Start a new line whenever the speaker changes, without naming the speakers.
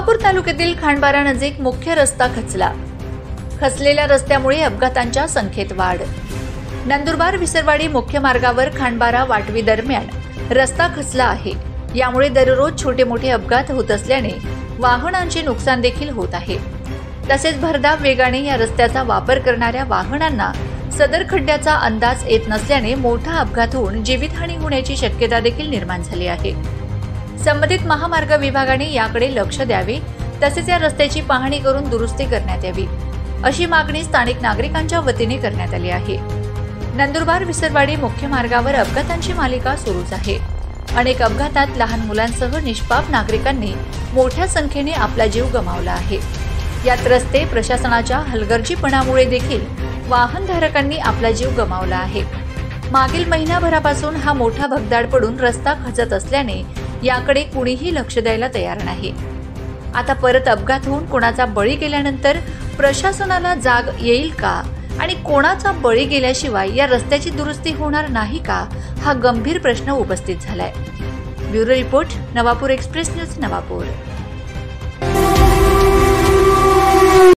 नवापूर तालुक्यातील खांडबारा नजीक मुख्य रस्ता खचला। खचलेल्या रस्त्यामुळे अपघातांच्या संख्येत वाढ। नंदुरबार विसरवाडी मुख्य मार्गावर खांडबारा वाटवी दरम्यान रस्ता खचला आहे। यामुळे दररोज छोटे मोठे अपघात होत असल्याने वाहनांचे नुकसान देखील होत आहे। तसेच भरधाव वेगाने या रस्त्याचा वापर करणाऱ्या वाहनांना सदर खड्ड्याचा अंदाज येत नसल्याने मोठा अपघात होऊन जीवितहानी होण्याची शक्यता देखील निर्माण झाली आहे। संबंधित महामार्ग विभागाने याकडे लक्ष द्यावे, तसेच या रस्त्याची पाहणी करून दुरुस्ती करण्यात यावी, अशी मागणी स्थानिक नागरिकांच्या वतीने करण्यात आली आहे। नंदुरबार विसरवाडी मुख्य मार्गावर अपघातांची मालिका सुरूच आहे। अनेक अपघातात लहान मुलांसह निष्पाप नागरिकांनी मोठ्या संख्येने आपला जीव गमावला आहे। यात रस्ते प्रशासनाच्या हलगर्जीपणामुळे देखील वाहनधारकांनी आपला जीव गमावला आहे। मागील महिनाभरापासून हा मोठा भगदाड पडून रस्ता खचत असल्याने याकडे कुणीही लक्ष द्यायला तयार नाही। आता परत अपघात होऊन कोणाचा बळी गेल्यानंतर प्रशासनाला जाग येईल का आणि कोणाचा बळी गेल्याशिवाय या रस्त्याची दुरुस्ती होणार नाही का, हा गंभीर प्रश्न उपस्थित झालाय। Bureau report, Navapur express news, Navapur.